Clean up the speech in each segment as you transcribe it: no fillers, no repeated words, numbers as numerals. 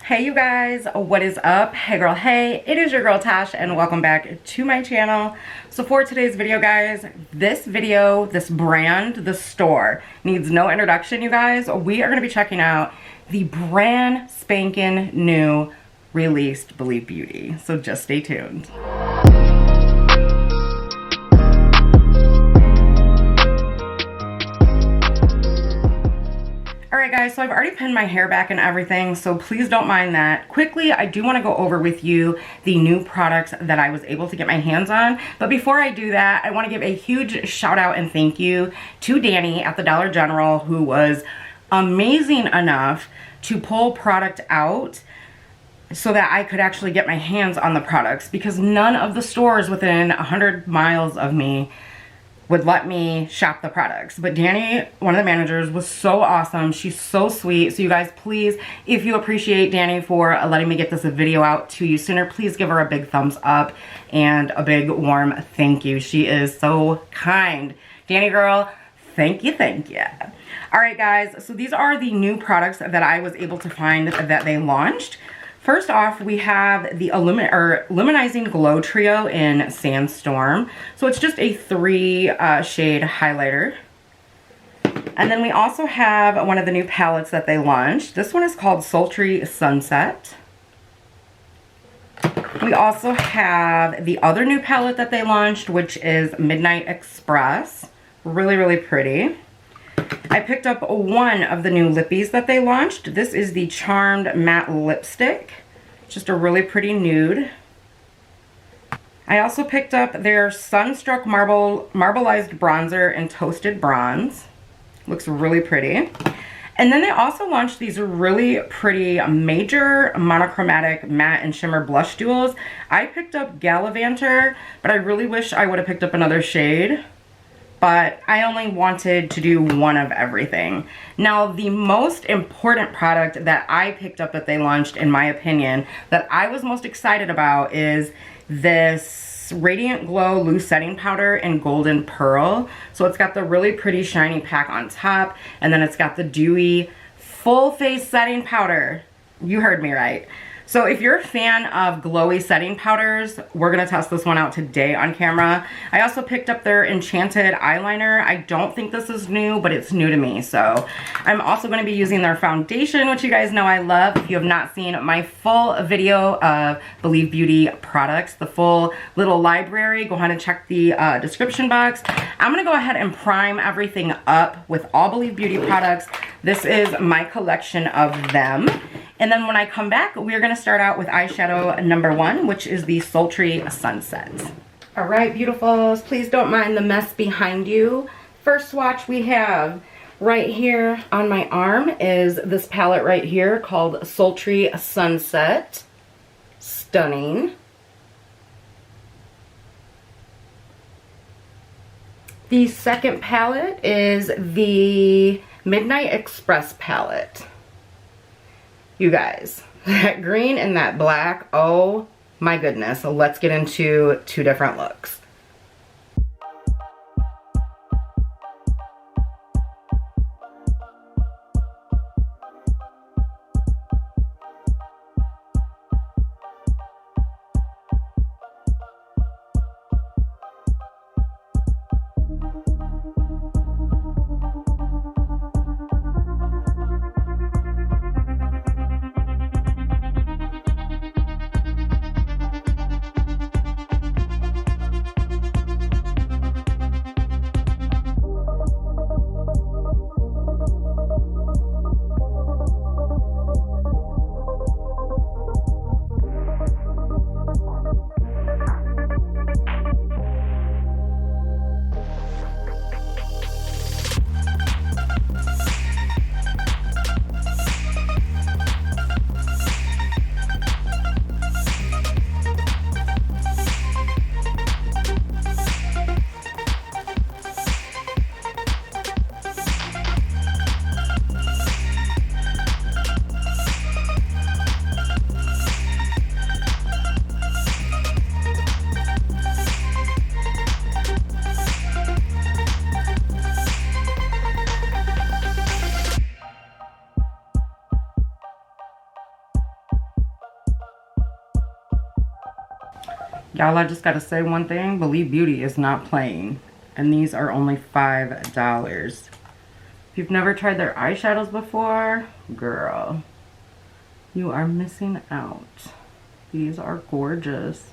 Hey you guys, what is up? Hey girl, hey, it is your girl Tash and welcome back to my channel. So for today's video guys, this brand, the store, needs no introduction you guys. We are going to be checking out the brand spanking new released Believe Beauty. So just stay tuned. Alright guys, so I've already pinned my hair back and everything, so please don't mind that. Quickly, I do want to go over with you the new products that I was able to get my hands on. But before I do that, I want to give a huge shout out and thank you to Danny at the Dollar General, who was amazing enough to pull product out so that I could actually get my hands on the products, because none of the stores within 100 miles of me would let me shop the products. But Danny, one of the managers, was so awesome. She's so sweet. So you guys, please, if you appreciate Danny for letting me get this video out to you sooner, please give her a big thumbs up and a big warm thank you. She is so kind. Danny girl, thank you, thank you. All right guys, so these are the new products that I was able to find that they launched. First off, we have the Luminizing Glow Trio in Sandstorm. So it's just a 3-shade highlighter. And then we also have one of the new palettes that they launched. This one is called Sultry Sunset. We also have the other new palette that they launched, which is Midnight Express. Really, really pretty. I picked up one of the new lippies that they launched. This is the Charmed Matte Lipstick. Just a really pretty nude. I also picked up their Sunstruck Marbleized Bronzer in Toasted Bronze. Looks really pretty. And then they also launched these really pretty Major Monochromatic Matte and Shimmer Blush Duos. I picked up Gallivanter, but I really wish I would have picked up another shade. But I only wanted to do one of everything. Now, the most important product that I picked up that they launched, in my opinion, that I was most excited about is this Radiant Glow Loose Setting Powder in Golden Pearl. So it's got the really pretty shiny pack on top, and then it's got the dewy full face setting powder. You heard me right. So if you're a fan of glowy setting powders, we're going to test this one out today on camera. I also picked up their Enchanted eyeliner. I don't think this is new, but it's new to me. So I'm also going to be using their foundation, which you guys know I love. If you have not seen my full video of Believe Beauty products, the full little library, go ahead and check the description box. I'm going to go ahead and prime everything up with all Believe Beauty products. This is my collection of them. And then when I come back, we're going to start out with eyeshadow number 1, which is the Sultry Sunset. All right, beautifuls, please don't mind the mess behind you. First swatch we have right here on my arm is this palette right here called Sultry Sunset. Stunning. The second palette is the Midnight Express palette. You guys, that green and that black, oh my goodness. So let's get into two different looks. Y'all, I just gotta say one thing. Believe Beauty is not playing. And these are only $5. If you've never tried their eyeshadows before, girl, you are missing out. These are gorgeous.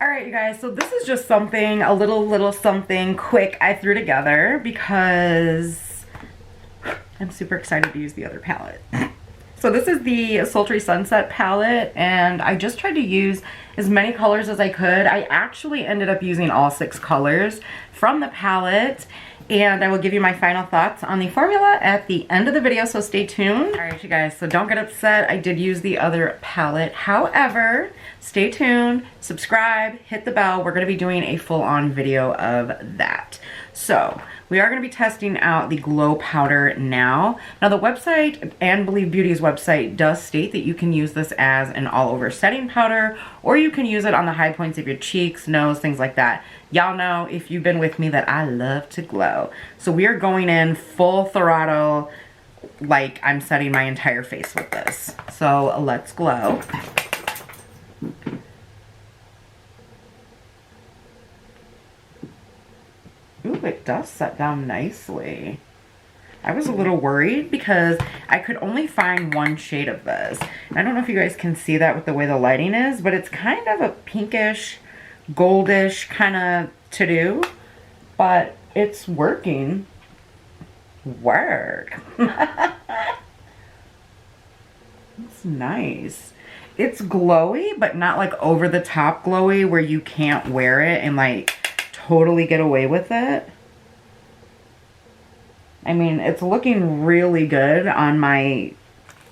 Alright, you guys, so this is just something, a little something quick I threw together because I'm super excited to use the other palette. So this is the Sultry Sunset palette, and I just tried to use as many colors as I could. I actually ended up using all 6 colors from the palette, and I will give you my final thoughts on the formula at the end of the video, so stay tuned. Alright, you guys, so don't get upset. I did use the other palette. However, stay tuned, subscribe, hit the bell. We're going to be doing a full-on video of that. So, we are going to be testing out the Glow Powder now. Now, the website and Believe Beauty's website does state that you can use this as an all-over setting powder, or you can use it on the high points of your cheeks, nose, things like that. Y'all know, if you've been with me, that I love to glow. So we are going in full throttle, like I'm setting my entire face with this. So let's glow. Ooh, it does set down nicely. I was a little worried because I could only find one shade of this. And I don't know if you guys can see that with the way the lighting is, but it's kind of a pinkish, goldish kind of to-do, but it's working. Work. It's nice. It's glowy, but not like over the top glowy where you can't wear it and like totally get away with it. I mean, it's looking really good on my,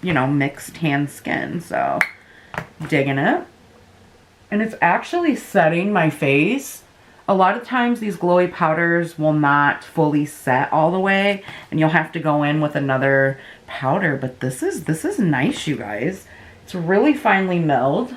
you know, mixed tan skin, so digging it. And it's actually setting my face. A lot of times these glowy powders will not fully set all the way, and you'll have to go in with another powder, but this is nice, you guys. It's really finely milled.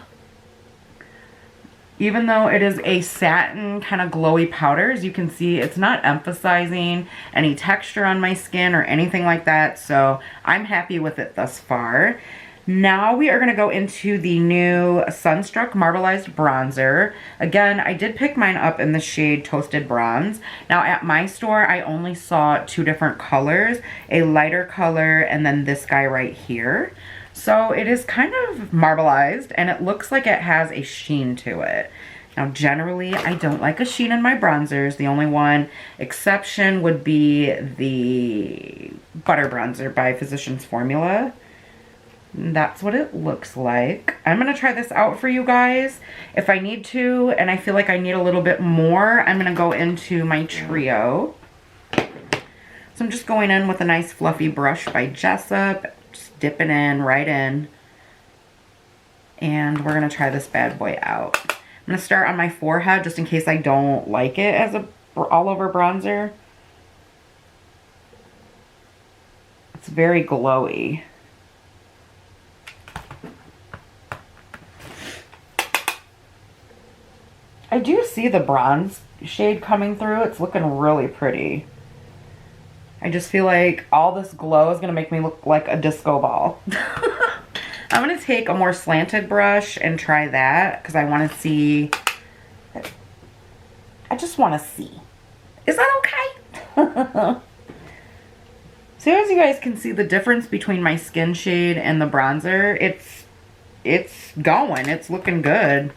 Even though it is a satin kind of glowy powder, as you can see, it's not emphasizing any texture on my skin or anything like that. So I'm happy with it thus far. Now we are going to go into the new Sunstruck Marbleized bronzer. Again, I did pick mine up in the shade Toasted Bronze. Now at my store, I only saw 2 different colors, a lighter color and then this guy right here. So it is kind of marbleized and it looks like it has a sheen to it. Now generally I don't like a sheen in my bronzers. The only one exception would be the Butter Bronzer by Physicians Formula. That's what it looks like. I'm going to try this out for you guys. If I need to and I feel like I need a little bit more, I'm going to go into my trio. So I'm just going in with a nice fluffy brush by Jessup. Dipping in, right in. And we're going to try this bad boy out. I'm going to start on my forehead just in case I don't like it as a all-over bronzer. It's very glowy. I do see the bronze shade coming through. It's looking really pretty. I just feel like all this glow is going to make me look like a disco ball. I'm going to take a more slanted brush and try that because I want to see. I just want to see. Is that okay? So as you guys can see the difference between my skin shade and the bronzer, it's going. It's looking good.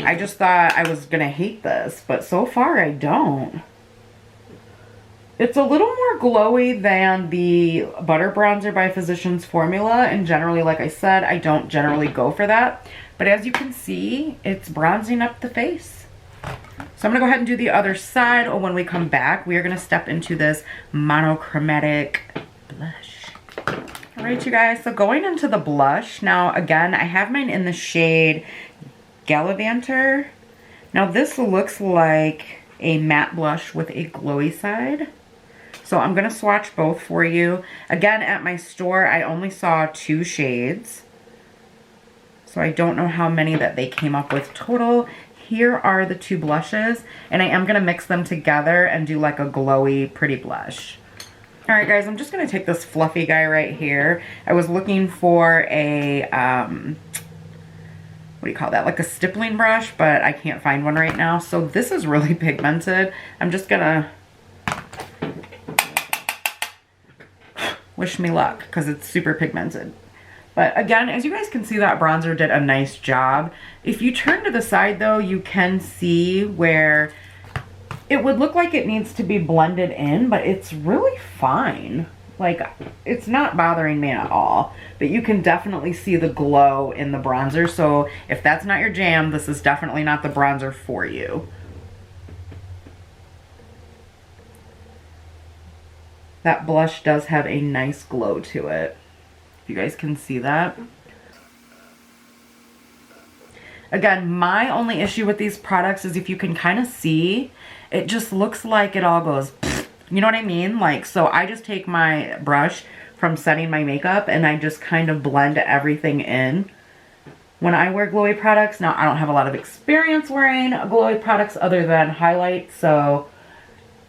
I just thought I was going to hate this, but so far I don't. It's a little more glowy than the Butter Bronzer by Physicians Formula, and generally, like I said, I don't generally go for that. But as you can see, it's bronzing up the face. So I'm going to go ahead and do the other side, or when we come back, we are going to step into this Monochromatic blush. Alright, you guys, so going into the blush, now again, I have mine in the shade Gallivanter. Now this looks like a matte blush with a glowy side. So I'm going to swatch both for you. Again, at my store, I only saw 2 shades. So I don't know how many that they came up with total. Here are the 2 blushes, and I am going to mix them together and do like a glowy, pretty blush. All right, guys, I'm just going to take this fluffy guy right here. I was looking for a, what do you call that? Like a stippling brush, but I can't find one right now. So this is really pigmented. I'm just going to wish me luck because it's super pigmented. But again, as you guys can see, that bronzer did a nice job. If you turn to the side though, you can see where it would look like it needs to be blended in, but it's really fine. Like, it's not bothering me at all. But you can definitely see the glow in the bronzer. So if that's not your jam, this is definitely not the bronzer for you. That blush does have a nice glow to it. If you guys can see that. Again, my only issue with these products is if you can kind of see, it just looks like it all goes, you know what I mean? Like, so I just take my brush from setting my makeup and I just kind of blend everything in. When I wear glowy products, now I don't have a lot of experience wearing glowy products other than highlight, so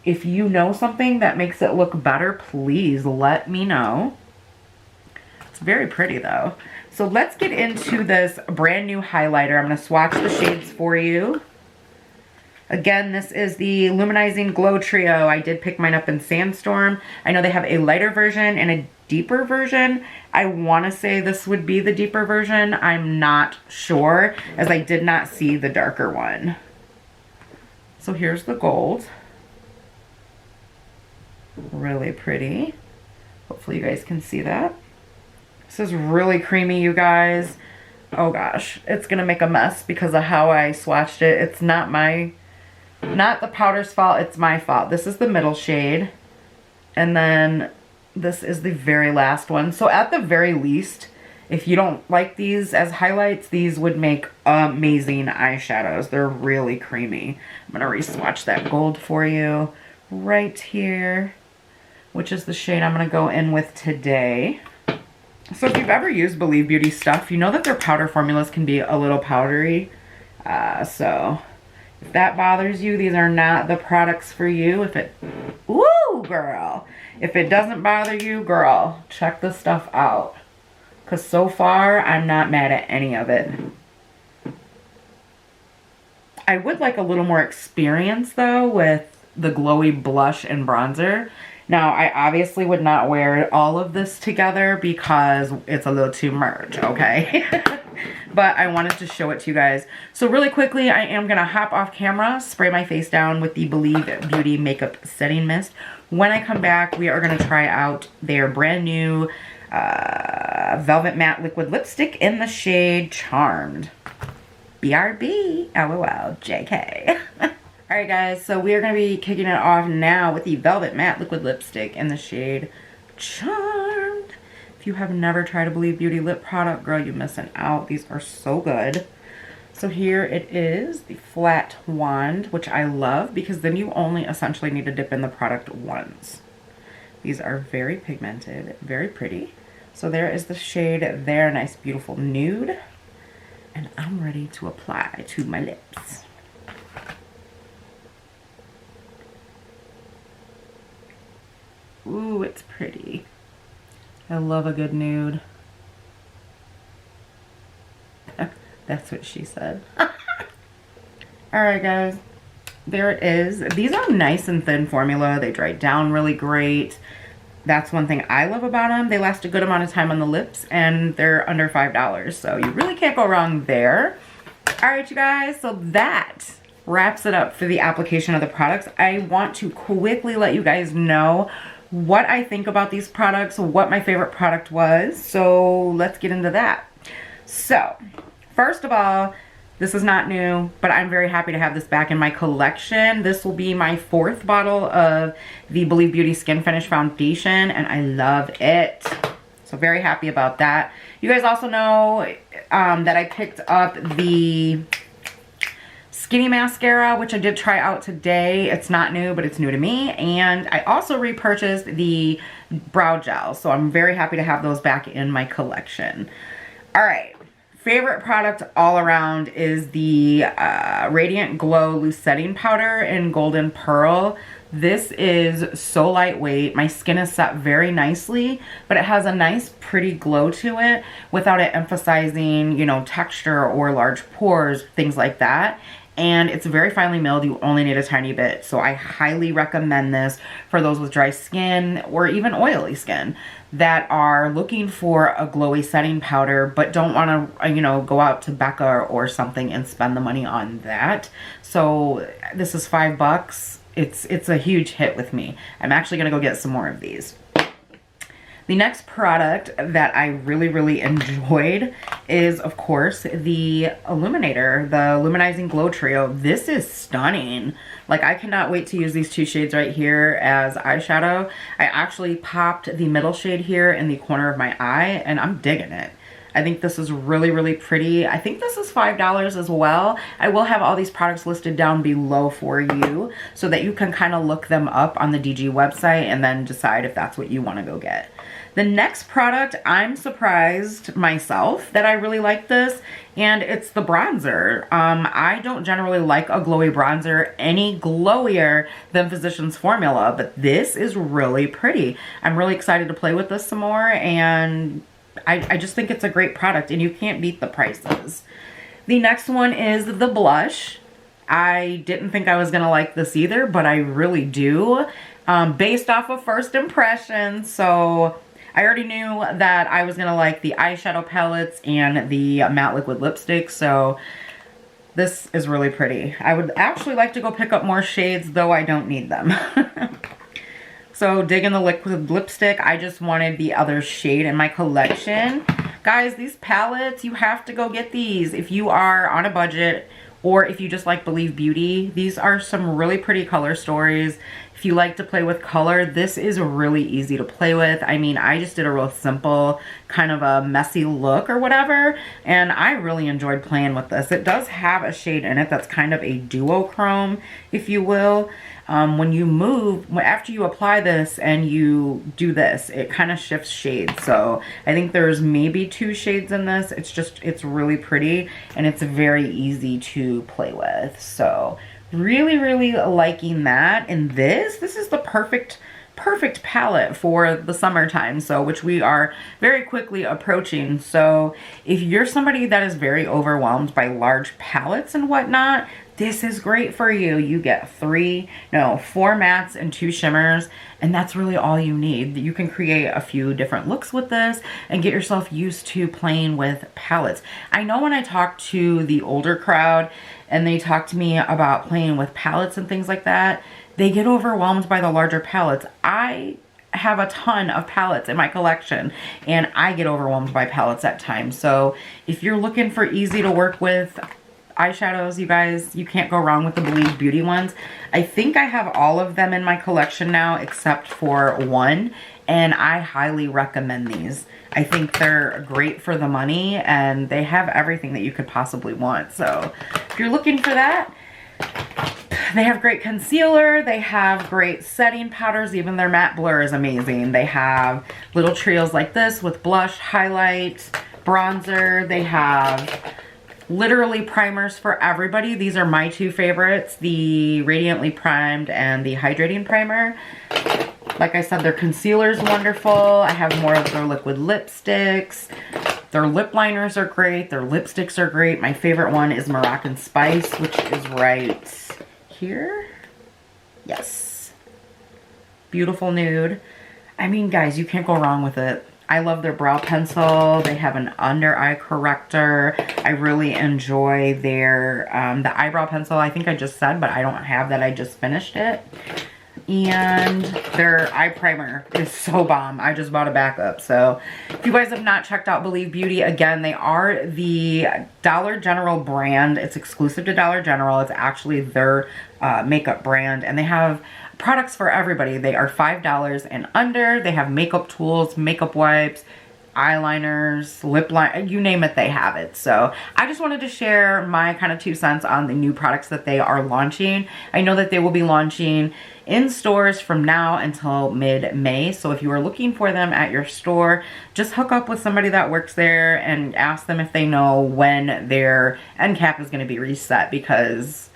if you know something that makes it look better, please let me know. It's very pretty though. So let's get into this brand new highlighter. I'm going to swatch the shades for you. Again, this is the Luminizing Glow Trio. I did pick mine up in Sandstorm. I know they have a lighter version and a deeper version. I want to say this would be the deeper version. I'm not sure, as I did not see the darker one. So here's the gold. Really pretty. Hopefully you guys can see that. This is really creamy, you guys. Oh gosh, it's gonna make a mess because of how I swatched it. It's not the powder's fault, it's my fault. This is the middle shade. And then this is the very last one. So at the very least, if you don't like these as highlights, these would make amazing eyeshadows. They're really creamy. I'm gonna re-swatch that gold for you right here, which is the shade I'm gonna go in with today. So if you've ever used Believe Beauty stuff, you know that their powder formulas can be a little powdery. So if that bothers you, these are not the products for you. Woo, girl. If it doesn't bother you, girl, check this stuff out. Because so far, I'm not mad at any of it. I would like a little more experience, though, with the glowy blush and bronzer. Now, I obviously would not wear all of this together because it's a little too much, okay? But I wanted to show it to you guys. So really quickly, I am going to hop off camera, spray my face down with the Believe Beauty Makeup Setting Mist. When I come back, we are going to try out their brand new Velvet Matte Liquid Lipstick in the shade Charmed. BRB, LOL, JK. Alright guys, so we are going to be kicking it off now with the Velvet Matte Liquid Lipstick in the shade Charmed. If you have never tried a Believe Beauty lip product, girl, you're missing out. These are so good. So here it is, the flat wand, which I love because then you only essentially need to dip in the product once. These are very pigmented, very pretty. So there is the shade there, nice beautiful nude. And I'm ready to apply to my lips. Ooh, it's pretty. I love a good nude. That's what she said. Alright guys, there it is. These are nice and thin formula. They dry down really great. That's one thing I love about them. They last a good amount of time on the lips and they're under $5. So you really can't go wrong there. Alright you guys, so that wraps it up for the application of the products. I want to quickly let you guys know what I think about these products, what my favorite product was. So let's get into that. So first of all, this is not new, but I'm very happy to have this back in my collection. This will be my 4th bottle of the Believe Beauty Skin Finish Foundation, and I love it. So very happy about that. You guys also know that I picked up the Skinny mascara, which I did try out today. It's not new, but it's new to me. And I also repurchased the brow gel, so I'm very happy to have those back in my collection. All right, favorite product all around is the Radiant Glow Loose Setting Powder in Golden Pearl. This is so lightweight. My skin is set very nicely, but it has a nice pretty glow to it without it emphasizing, you know, texture or large pores, things like that. And it's very finely milled. You only need a tiny bit. So I highly recommend this for those with dry skin or even oily skin that are looking for a glowy setting powder but don't want to, you know, go out to Becca or something and spend the money on that. So this is $5. It's a huge hit with me. I'm actually going to go get some more of these. The next product that I really enjoyed is, of course, the Illuminator, the Luminizing Glow Trio. This is stunning. Like, I cannot wait to use these two shades right here as eyeshadow. I actually popped the middle shade here in the corner of my eye, and I'm digging it. I think this is really pretty. I think this is $5 as well. I will have all these products listed down below for you so that you can kind of look them up on the DG website and then decide if that's what you want to go get. The next product, I'm surprised myself that I really like this, and it's the bronzer. I don't generally like a glowy bronzer any glowier than Physicians Formula, but this is really pretty. I'm really excited to play with this some more, and I just think it's a great product, and you can't beat the prices. The next one is the blush. I didn't think I was going to like this either, but I really do, based off of first impression. So I already knew that I was going to like the eyeshadow palettes and the matte liquid lipstick, so this is really pretty. I would actually like to go pick up more shades, though I don't need them. So digging the liquid lipstick, I just wanted the other shade in my collection. Guys, these palettes, you have to go get these if you are on a budget or if you just like Believe Beauty. These are some really pretty color stories. If you like to play with color, this is really easy to play with. I mean, I just did a real simple kind of a messy look or whatever, and I really enjoyed playing with this. It does have a shade in it that's kind of a duochrome, if you will. When you move, after you apply this and you do this, it kind of shifts shades. So I think there's maybe 2 shades in this. It's really pretty, and it's very easy to play with. So really liking that. And this is the perfect palette for the summertime, so which we are very quickly approaching. So if you're somebody that is very overwhelmed by large palettes and whatnot, this is great for you. You get 4 mattes and 2 shimmers, and that's really all you need. You can create a few different looks with this and get yourself used to playing with palettes. I know when I talk to the older crowd and they talk to me about playing with palettes and things like that, they get overwhelmed by the larger palettes. I have a ton of palettes in my collection, and I get overwhelmed by palettes at times. So if you're looking for easy to work with eyeshadows, you guys, you can't go wrong with the Believe Beauty ones. I think I have all of them in my collection now except for one, and I highly recommend these. I think they're great for the money, and they have everything that you could possibly want. So if you're looking for that, they have great concealer, they have great setting powders, even their matte blur is amazing. They have little trios like this with blush, highlight, bronzer. They have literally primers for everybody. These are my 2 favorites, the Radiantly Primed and the Hydrating Primer. Like I said, their concealer's wonderful. I have more of their liquid lipsticks. Their lip liners are great. Their lipsticks are great. My favorite one is Moroccan Spice, which is right here. Yes. Beautiful nude. I mean, guys, you can't go wrong with it. I love their brow pencil. They have an under eye corrector. I really enjoy their, the eyebrow pencil, I think I just said, but I don't have that. I just finished it. And their eye primer is so bomb. I just bought a backup. So if you guys have not checked out Believe Beauty, again, they are the Dollar General brand. It's exclusive to Dollar General. It's actually their makeup brand, and they have products for everybody. They are $5 and under. They have makeup tools, makeup wipes, eyeliners, lip line, you name it, they have it. So I just wanted to share my kind of 2 cents on the new products that they are launching. I know that they will be launching in stores from now until mid-May. So if you are looking for them at your store, just hook up with somebody that works there and ask them if they know when their end cap is going to be reset, because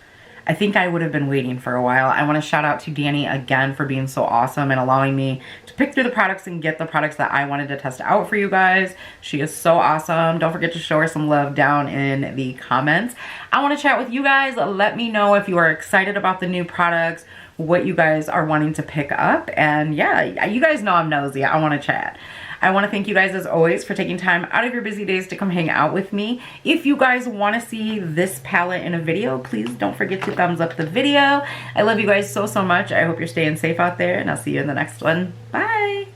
I think I would have been waiting for a while. I want to shout out to Danny again for being so awesome and allowing me to pick through the products and get the products that I wanted to test out for you guys. She is so awesome. Don't forget to show her some love down in the comments. I want to chat with you guys. Let me know if you are excited about the new products, what you guys are wanting to pick up. And yeah, you guys know I'm nosy. I want to chat. I want to thank you guys as always for taking time out of your busy days to come hang out with me. If you guys want to see this palette in a video, please don't forget to thumbs up the video. I love you guys so much. I hope you're staying safe out there, and I'll see you in the next one. Bye.